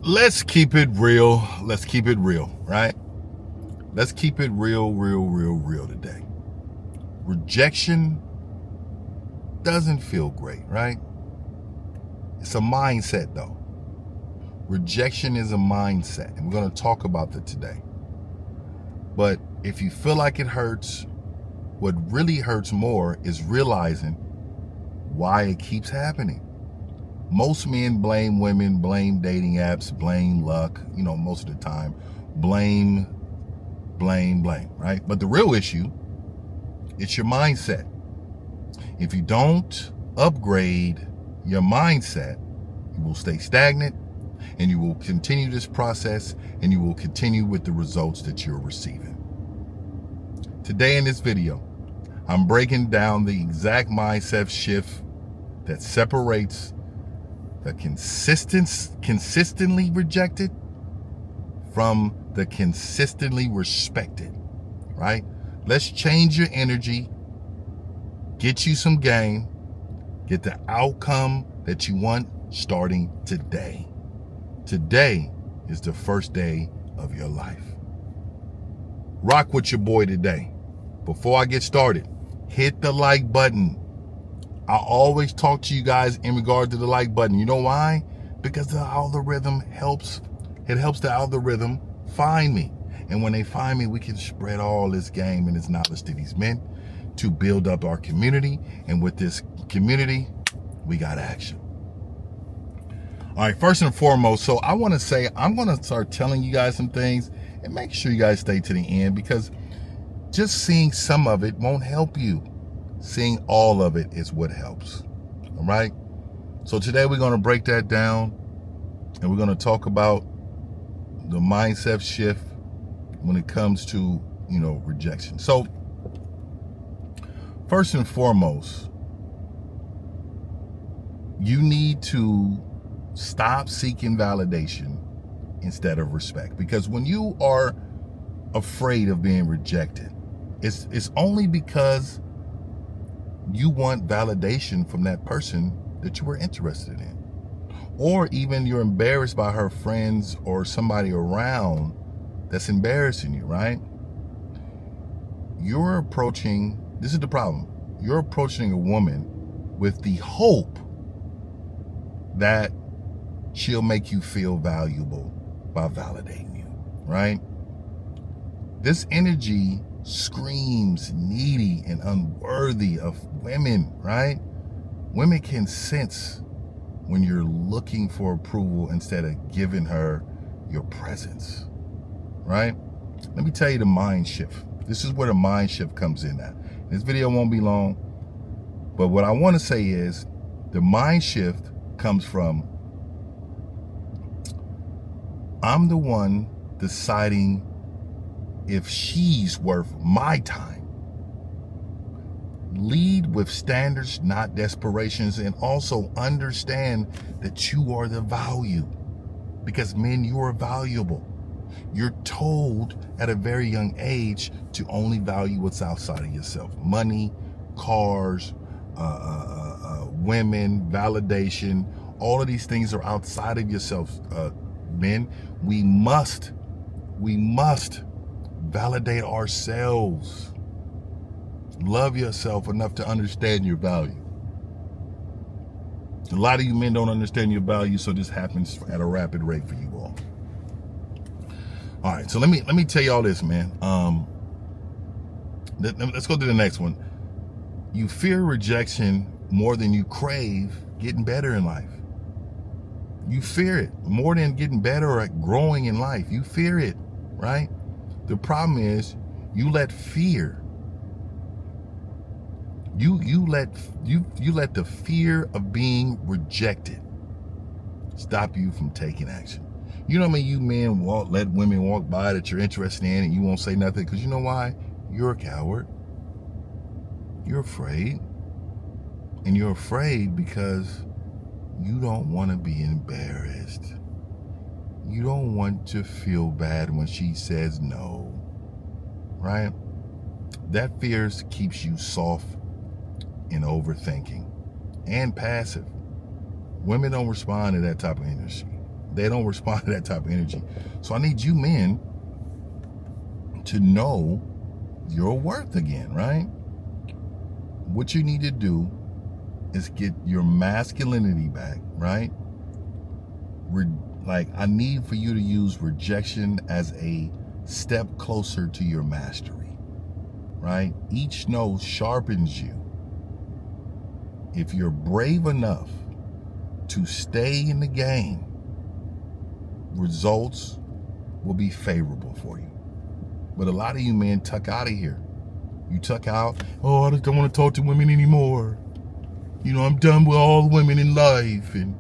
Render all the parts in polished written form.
Let's keep it real. Let's keep it real, right? Let's keep it real today. Rejection doesn't feel great, right? It's a mindset, though. Rejection is a mindset, and we're going to talk about that today. But if you feel like it hurts, what really hurts more is realizing why it keeps happening. Most men blame women, blame dating apps, blame luck, most of the time. Blame, right? But the real issue, it's your mindset. If you don't upgrade your mindset, you will stay stagnant and you will continue this process and you will continue with the results that you're receiving. Today in this video, I'm breaking down the exact mindset shift that separates the consistently rejected from the consistently respected, right? Let's change your energy, get you some gain, get the outcome that you want starting today. Today is the first day of your life. Rock with your boy today. Before I get started, hit the like button. I always talk to you guys in regard to the like button. You know why? Because the algorithm helps. It helps the algorithm find me. And when they find me, we can spread all this game and this knowledge to these men to build up our community. And with this community, we got action. All right, first and foremost, so I want to say, I'm going to start telling you guys some things and make sure you guys stay to the end, because just seeing some of it won't help you. Seeing all of it is what helps. All right. So today we're going to break that down and we're going to talk about the mindset shift when it comes to, rejection. So first and foremost, you need to stop seeking validation instead of respect, because when you are afraid of being rejected, it's only because you want validation from that person that you were interested in. Or even you're embarrassed by her friends or somebody around that's embarrassing you, right? This is the problem. You're approaching a woman with the hope that she'll make you feel valuable by validating you, right? This energy screams needy and unworthy of women, right? Women can sense when you're looking for approval instead of giving her your presence, right? Let me tell you the mind shift. This is where the mind shift comes in at. This video won't be long, but what I want to say is the mind shift comes from, I'm the one deciding if she's worth my time. Lead with standards, not desperations, and also understand that you are the value. Because men, you are valuable. You're told at a very young age to only value what's outside of yourself. Money, cars, women, validation, all of these things are outside of yourself. Men, we must validate ourselves. Love yourself enough to understand your value. A lot of you men don't understand your value, so this happens at a rapid rate for you all. All right, so let me tell you all this, man. Let's go to the next one. You fear rejection more than you crave getting better in life. You fear it more than getting better or growing in life. You fear it, right? The problem is you let fear, you let the fear of being rejected stop you from taking action. You know what I mean? You men let women walk by that you're interested in and you won't say nothing because you know why? You're a coward. You're afraid. And you're afraid because you don't want to be embarrassed. You don't want to feel bad when she says no, right? That fear keeps you soft and overthinking and passive. Women don't respond to that type of energy, They don't respond to that type of energy. So I need you men to know your worth again, right? What you need to do is get your masculinity back, right? I need for you to use rejection as a step closer to your mastery, right? Each no sharpens you. If you're brave enough to stay in the game, results will be favorable for you. But a lot of you men tuck out of here. You tuck out, oh, I just don't want to talk to women anymore. You know, I'm done with all women in life. And,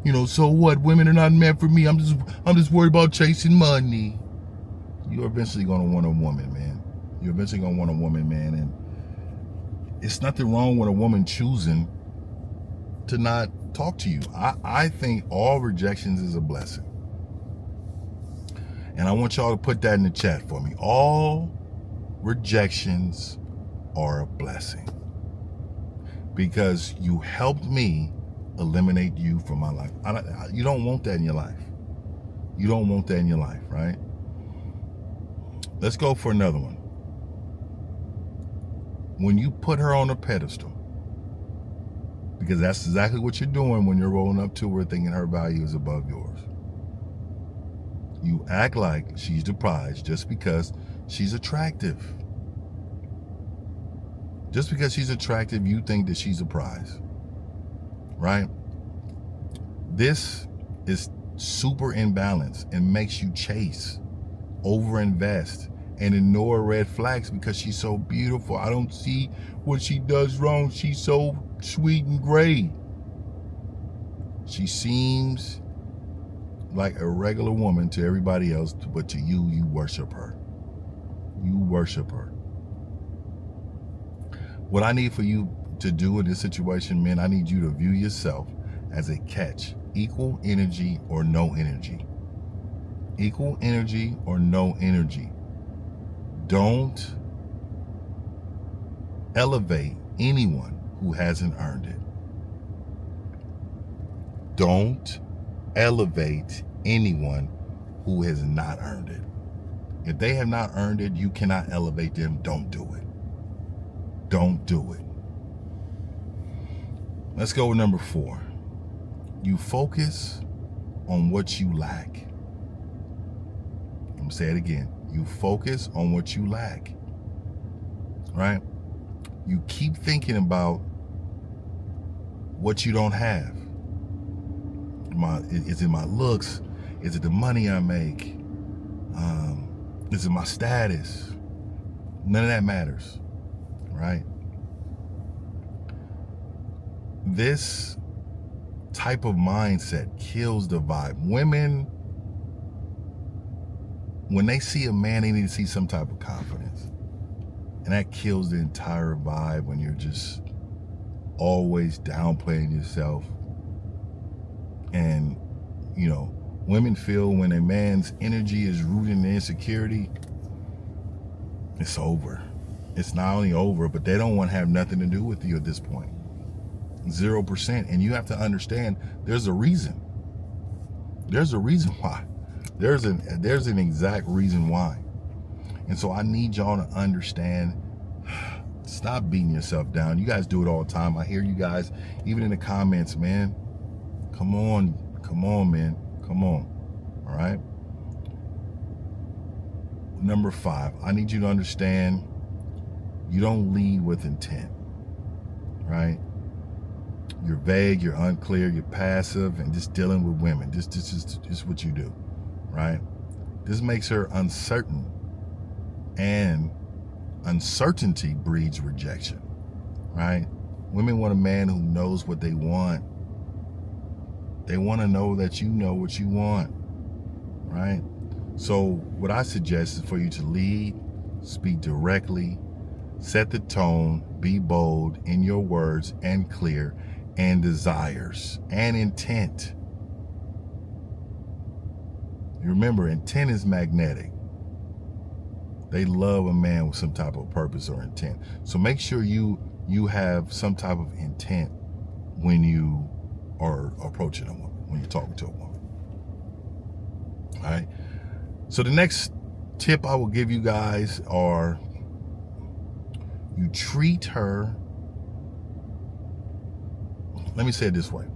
you know, so what? Women are not meant for me. I'm just worried about chasing money. You're eventually going to want a woman, man. You're eventually going to want a woman, man. And it's nothing wrong with a woman choosing to not talk to you. I think all rejections is a blessing. And I want y'all to put that in the chat for me. All rejections are a blessing. Because you helped me eliminate you from my life. You don't want that in your life. You don't want that in your life, right? Let's go for another one. When you put her on a pedestal, because that's exactly what you're doing when you're rolling up to her thinking her value is above yours. You act like she's the prize just because she's attractive. Just because she's attractive, you think that she's a prize, right? This is super imbalanced and makes you chase, overinvest, and ignore red flags because she's so beautiful. I don't see what she does wrong. She's so sweet and great. She seems like a regular woman to everybody else, but to you, you worship her. You worship her. What I need for you to do in this situation, men, I need you to view yourself as a catch. Equal energy or no energy. Equal energy or no energy. Don't elevate anyone who hasn't earned it. Don't elevate anyone who has not earned it. If they have not earned it, you cannot elevate them. Don't do it. Don't do it. Let's go with number 4. You focus on what you lack. I'm going to say it again. You focus on what you lack. Right? You keep thinking about what you don't have. Is it my looks? Is it the money I make? Is it my status? None of that matters, right? This type of mindset kills the vibe. Women, when they see a man, they need to see some type of confidence. And that kills the entire vibe when you're just always downplaying yourself. And, you know, women feel when a man's energy is rooted in insecurity, it's over. It's not only over, but they don't want to have nothing to do with you at this point. 0%. And you have to understand there's a reason. There's a reason why. There's an exact reason why. And so I need y'all to understand, stop beating yourself down. You guys do it all the time. I hear you guys, even in the comments, man. Come on, man. Come on. All right. Number 5, I need you to understand you don't lead with intent, right? You're vague, you're unclear, you're passive, and just dealing with women. This is what you do, right? This makes her uncertain, and uncertainty breeds rejection, right? Women want a man who knows what they want. They want to know that you know what you want, right? So what I suggest is for you to lead, speak directly, set the tone, be bold in your words and clear, and desires and intent. Remember, intent is magnetic. They love a man with some type of purpose or intent. So make sure you have some type of intent when you are approaching a woman, when you're talking to a woman. All right. So the next tip I will give you guys are, you treat her, let me say it this way.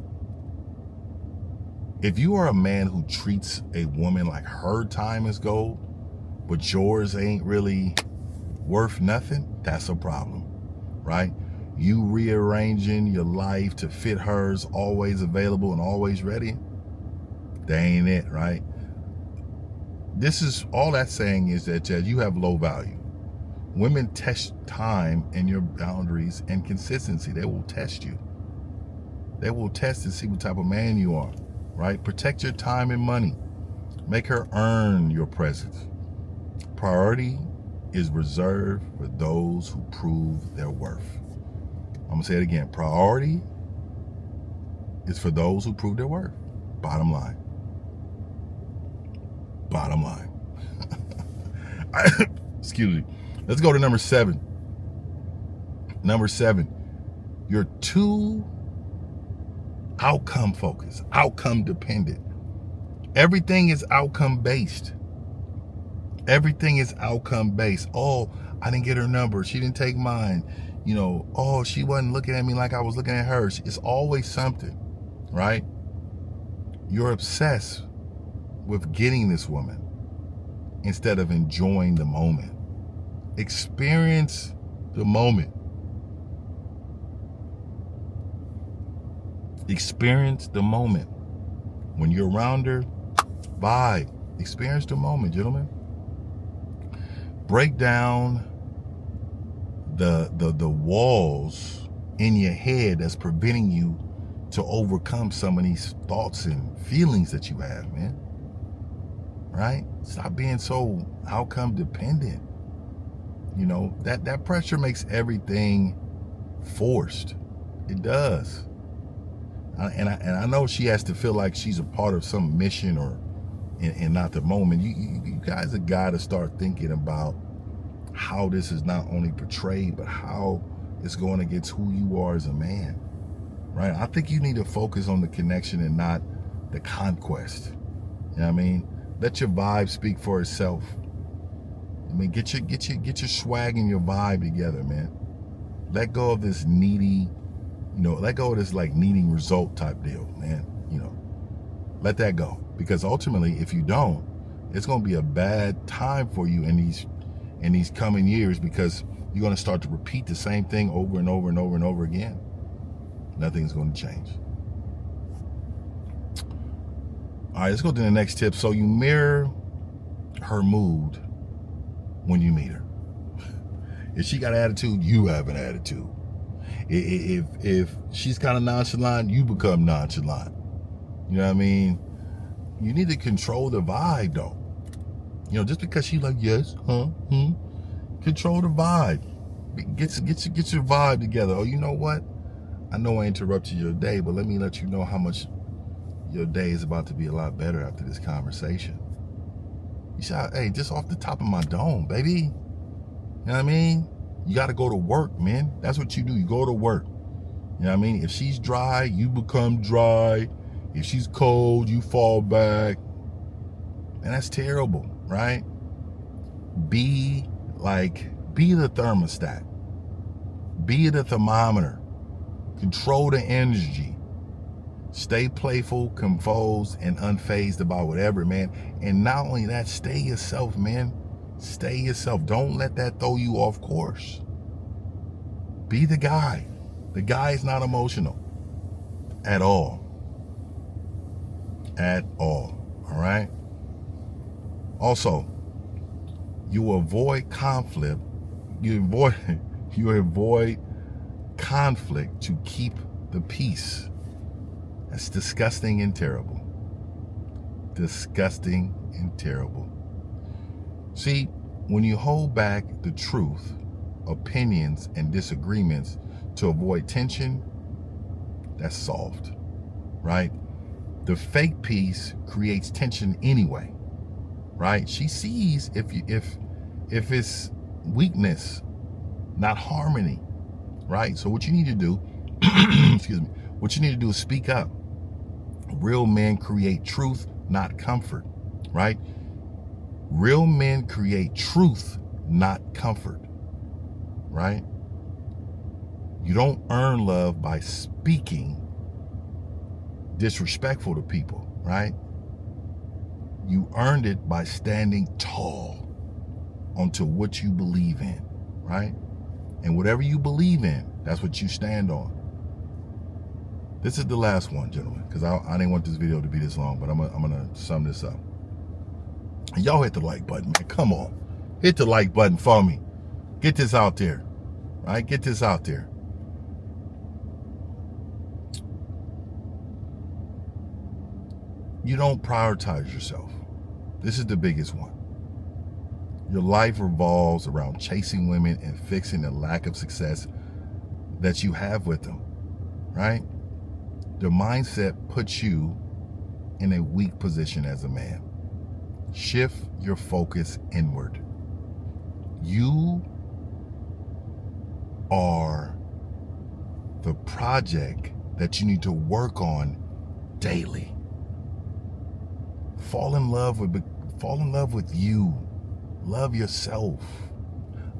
If you are a man who treats a woman like her time is gold, but yours ain't really worth nothing, that's a problem, right? You rearranging your life to fit hers, always available and always ready, that ain't it, right? This is all that's saying is that you have low value. Women test time and your boundaries and consistency. They will test you. They will test and see what type of man you are, right? Protect your time and money. Make her earn your presence. Priority is reserved for those who prove their worth. I'm gonna say it again. Priority is for those who prove their worth. Bottom line. Bottom line. Excuse me. Let's go to number 7. Number 7. You're too outcome focused, outcome dependent. Everything is outcome based. Everything is outcome based. Oh, I didn't get her number. She didn't take mine. You know, oh, she wasn't looking at me like I was looking at her. It's always something, right? You're obsessed with getting this woman instead of enjoying the moment. Experience the moment. Experience the moment. When you're around her, vibe. Experience the moment, gentlemen. Break down the walls in your head that's preventing you to overcome some of these thoughts and feelings that you have, man. Right? Stop being so outcome dependent. You know, that pressure makes everything forced. It does. And I know she has to feel like she's a part of some mission and not the moment. You guys have got to start thinking about how this is not only portrayed, but how it's going against who you are as a man, right? I think you need to focus on the connection and not the conquest. You know what I mean? Let your vibe speak for itself. I mean, get your swag and your vibe together, man. Let go of this needy, let go of this like needing result type deal, man. Let that go, because ultimately, if you don't, it's going to be a bad time for you in these coming years, because you're going to start to repeat the same thing over and over and over and over again. Nothing's going to change. All right, let's go to the next tip. So you mirror her mood when you meet her. If she got an attitude, you have an attitude. If she's kind of nonchalant, you become nonchalant. You know what I mean? You need to control the vibe, though. Just because she's like, yes, control the vibe. Get your vibe together. Oh, you know what? I know I interrupted your day, but let me let you know how much your day is about to be a lot better after this conversation. You shout, hey, just off the top of my dome, baby. You know what I mean? You got to go to work, man. That's what you do. You go to work. You know what I mean? If she's dry, you become dry. If she's cold, you fall back. And that's terrible, right? Be the thermostat. Be the thermometer. Control the energy. Stay playful, composed, and unfazed about whatever, man. And not only that, stay yourself, man. Stay yourself. Don't let that throw you off course. Be the guy. The guy is not emotional at all. At all. All right? Also, you avoid conflict. You avoid conflict to keep the peace. That's disgusting and terrible. Disgusting and terrible. See, when you hold back the truth, opinions, and disagreements to avoid tension, that's soft, right? The fake peace creates tension anyway, right? She sees if it's weakness, not harmony, right? So what you need to do, excuse me, what you need to do is speak up. Real men create truth, not comfort. right? Real men create truth, not comfort, right? You don't earn love by speaking disrespectful to people, right? You earned it by standing tall onto what you believe in, right? And whatever you believe in, that's what you stand on. This is the last one, gentlemen, because I didn't want this video to be this long, but I'm gonna sum this up. Y'all hit the like button, man. Come on. Hit the like button for me. Get this out there, right? Get this out there. You don't prioritize yourself. This is the biggest one. Your life revolves around chasing women and fixing the lack of success that you have with them, right? The mindset puts you in a weak position as a man. Shift your focus inward. You are the project that you need to work on daily. Fall in love with you. Love yourself.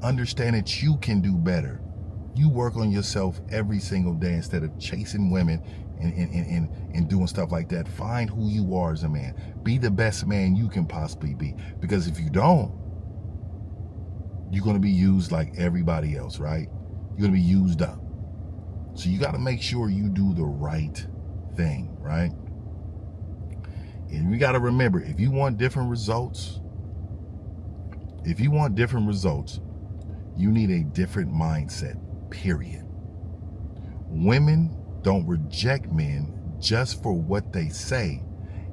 Understand that you can do better. You work on yourself every single day instead of chasing women and doing stuff like that. Find who you are as a man. Be the best man you can possibly be. Because if you don't, you're going to be used like everybody else, right? You're going to be used up. So you got to make sure you do the right thing, right? And we got to remember, if you want different results, you need a different mindset, period. Women don't reject men just for what they say.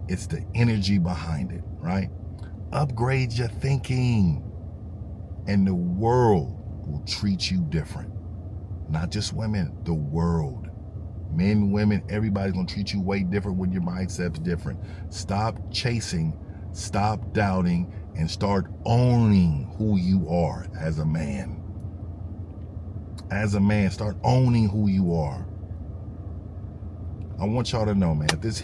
It's the energy behind it, right? Upgrade your thinking, and the world will treat you different. Not just women, the world. Men, women, everybody's gonna treat you way different when your mindset's different. Stop chasing, stop doubting, and start owning who you are as a man. As a man, start owning who you are. I want y'all to know, man, if this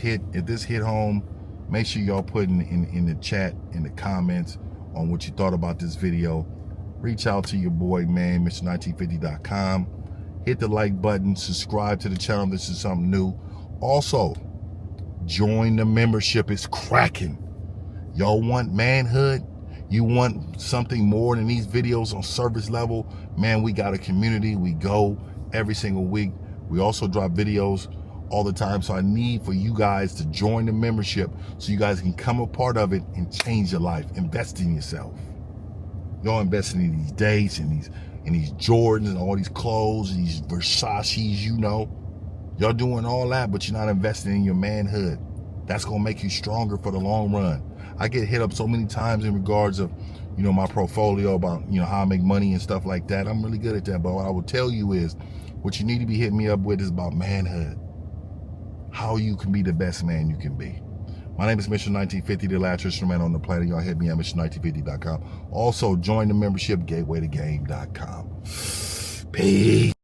hit home, make sure y'all put in the chat, in the comments, on what you thought about this video. Reach out to your boy, man, Mr1950.com. Hit the like button, subscribe to the channel. This is something new. Also, join the membership. It's cracking. Y'all want manhood? You want something more than these videos on service level? Man, we got a community. We go every single week. We also drop videos all the time. So I need for you guys to join the membership so you guys can come a part of it and change your life. Invest in yourself. Y'all investing in these dates and these Jordans and all these clothes, these Versace's, you know. Y'all doing all that, but you're not investing in your manhood. That's gonna make you stronger for the long run. I get hit up so many times in regards of, my portfolio about, how I make money and stuff like that. I'm really good at that, but what I will tell you is, what you need to be hitting me up with is about manhood. How you can be the best man you can be. My name is Mr1950, the last instrument on the planet. Y'all hit me at Mr1950.com. Also, join the membership, gatewaytogame.com. Peace.